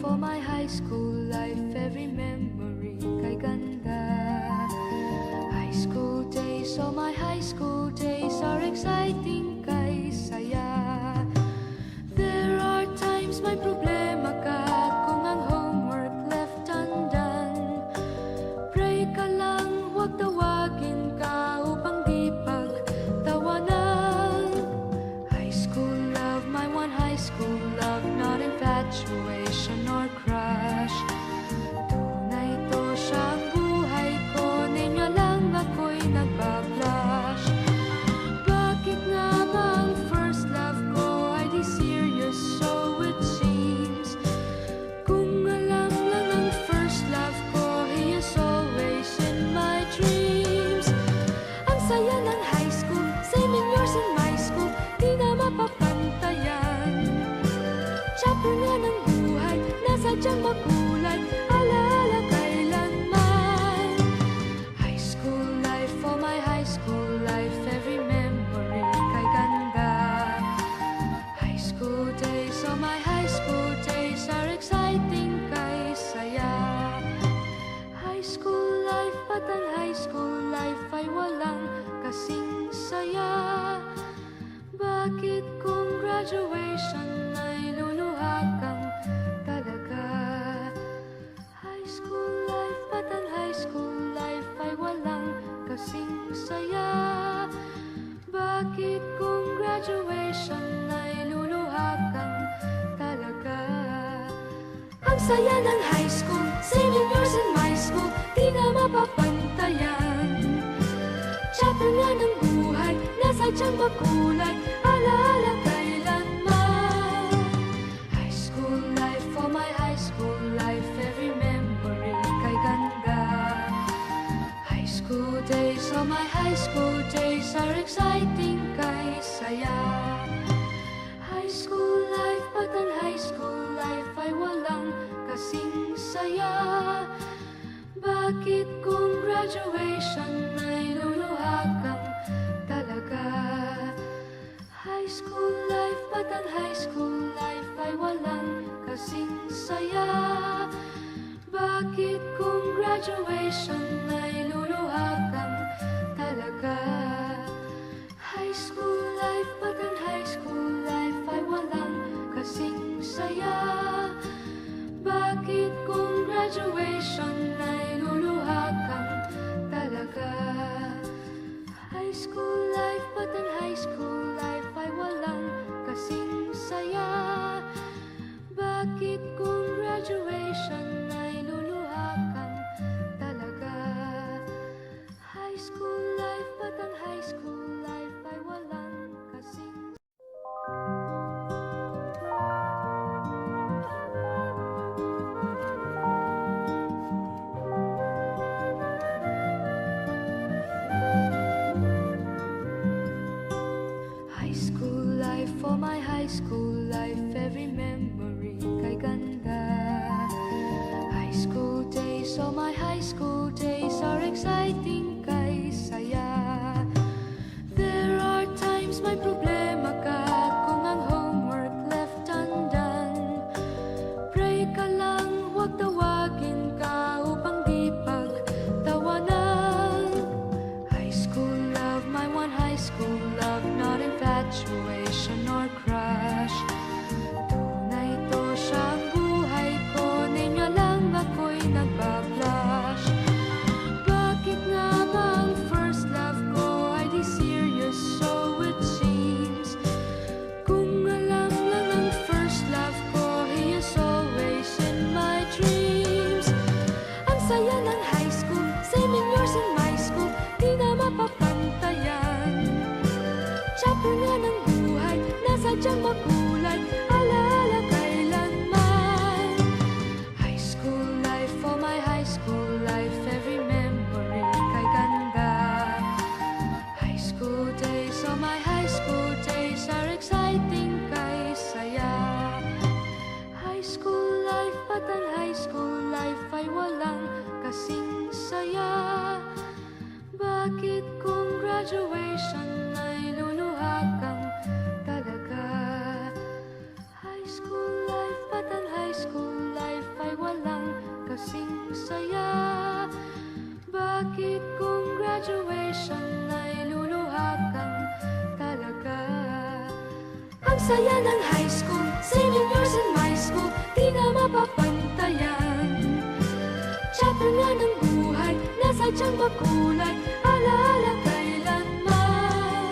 for my high school life, every memory kay ganda. High school days, oh my high school days are exciting kay saya. There are times may problema ka kung ang homework left undone. Pray ka lang, huwag tawagin ka upang di pagtawanan. High school love, my one high school love, not infatuation or crush. Tunay to siyang buhay ko, ninyo lang ako'y nagbablush. Bakit nga ba ang first love ko ay di serious, so it seems? Kung alam lang ang first love ko, he is always in my dreams. Ang saya ng high school, same in yours in my school, di na mapapantayan. Chapter nga ng buhay, nasadyang makulay, alaala kailanman. High school life, oh my high school life, every memory kay ganda. High school days, oh my high school days are exciting kay saya. High school life, but ang high school life ay walang kasing saya. Bakit kung graduation ay luluha kang talaga? High school life, but ang high school life ay walang kasing saya. Bakit kung graduation ay luluha kang talaga? Ang saya ng high school, same in yours in my school, di na mapapantayan. Chapter nga ng buhay, nasadyang makulay, alaala kailanman. High school life, oh my high school life, every memory kay ganda. High school days, oh my high school days are exciting kay saya. High school life, but ang high school life ay walang kasing saya. Bakit kung graduation ay luluha kang talaga? High school life, but ang high school life ay walang kasing saya. Bakit kung graduation ay luluha kang talaga? High school life, but ang high school life ay walang kasing saya. Bakit kung graduation ay luluha kang talaga? High school life, but ang high school life ay walang kasing saya. Bakit kung graduation ay luluha kang talaga? High school life, but ang high school life ay walang kasing high school life, for my high school life, every memory kay ganda. High school days, oh my high school days are exciting kay saya. There are times may problema ka kung ang homework left undone. Pray ka lang, huwag tawagin ka upang di pagtawanan. High school love, my one high school love, not infatuation or crush. Tunay to siyang buhay ko, ninyo lang ako'y nagbablush. Bakit nga ba ang first love ko ay di serious, so it seems? Kung alam lang ang first love ko, he is always in my dreams. Ang saya ng high school, same in yours in my school, di na mapapantayan. Chapter nga ng buhay, nasadyang makulay, alaala kailanman. High school life, oh my high school life, every memory kay ganda. High school days, oh my high school days are exciting kay saya. High school life, but ang high school life ay walang kasing saya. Bakit kung graduation ay luluha kang talaga? High school life, but ang high school life Bakit kung graduation ay luluha kang talaga? Ang saya ng high school, senior years in my school, di na mapapantayan. Chapter nga ng buhay, nasa diyang makulay, alaala kailanman.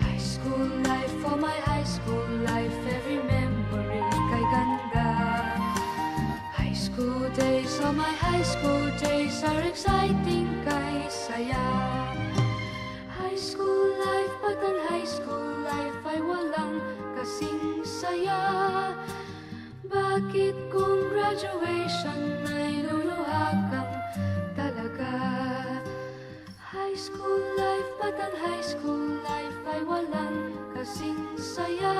High school life, oh my high school life, every memory kay ganda. High school days, oh my high school days are exciting kay saya. High school life, but ang high school life ay walang kasing saya. Bakit kung graduation ay luluha kang talaga? High school life, but ang high school life ay walang kasing saya.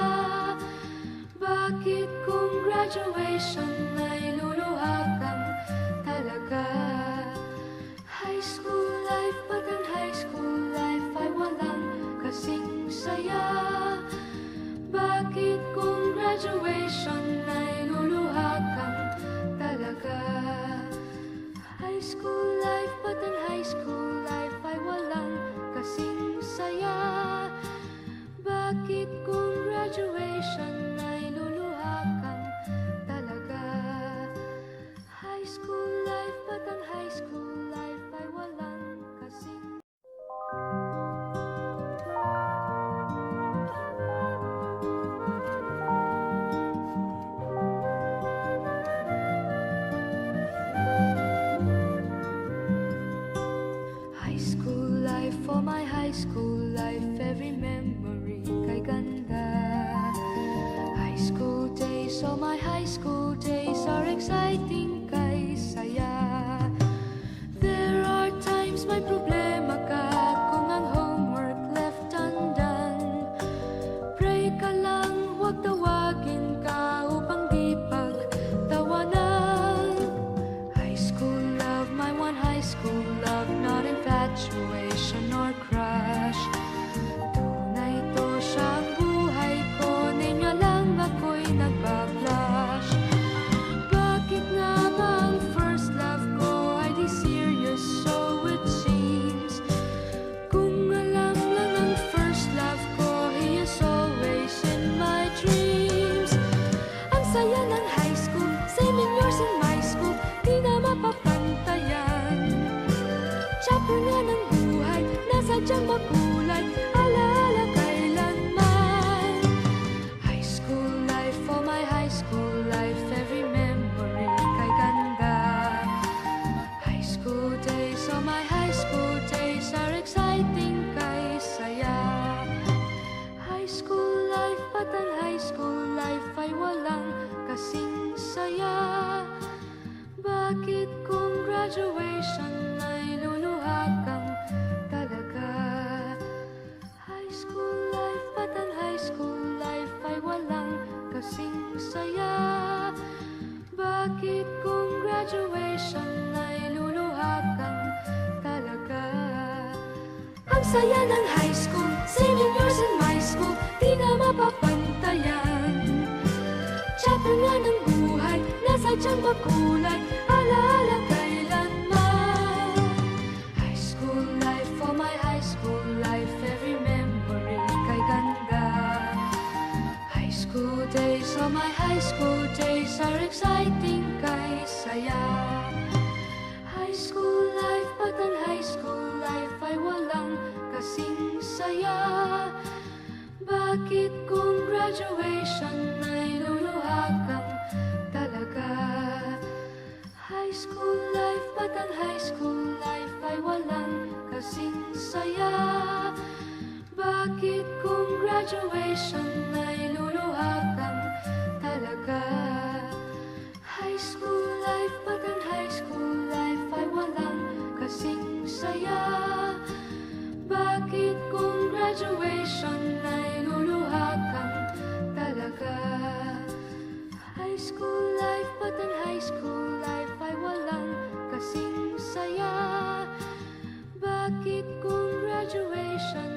Bakit kung graduation ay luluha kang talaga? High school life, but ang high school life ay walang kasing saya. Bakit kung graduation ay luluha kang talaga? High school life, but ang high school life ay walang kasing saya. Bakit kung graduation ay luluha kang talaga? High school life, but ang high school life ay walang kasing high school life, for my high school life, every memory kay ganda. High school days, oh my high school days are exciting kay saya. There are times may problema ka kung ang homework left undone. Pray ka lang, huwag tawagin ka upang di pagtawanan. High school love, my one high school love, not infatuation or crush. Tunay to siyang buhay ko, ninyo lang ako'y nagbablush. Bakit nga ba ang first love ko ay di serious, so it seems? Kung alam lang ang first love ko, he is always in my dreams. Ang saya ng high school, senior years in my school, di na mapapantayan. Chapter nga ng buhay, nasa diyang makulay, alaala kailanman. High school life, oh my high school life, every memory kay ganda. High school days, oh my high school days are exciting kay saya. High school life, but ang high school life ay walang kasing saya. Bakit kung graduation ay luluha kang talaga? High school life, but ang high school life ay walang kasing saya. Bakit kung graduation ay luluha kang talaga? Ang saya ng high school, senior years in my school, di na mapapantayan. Chapter nga ng buhay, nasa diyang makulay, alaala kailanman. High school life, oh my high school life, every memory kay ganda. High school days, oh my high school days are exciting kay saya. High school life, but ang high school life ay walang kasing saya. Bakit kung graduation ay luluha kang talaga? High school life, but ang high school life ay walang kasing saya. Bakit kung graduation ay luluha kang talaga? High school life, but ang high school life ay walang kasing saya. Bakit kung graduation ay luluha kang talaga? High school life, but ang high school life ay walang kasing saya. Bakit kung graduation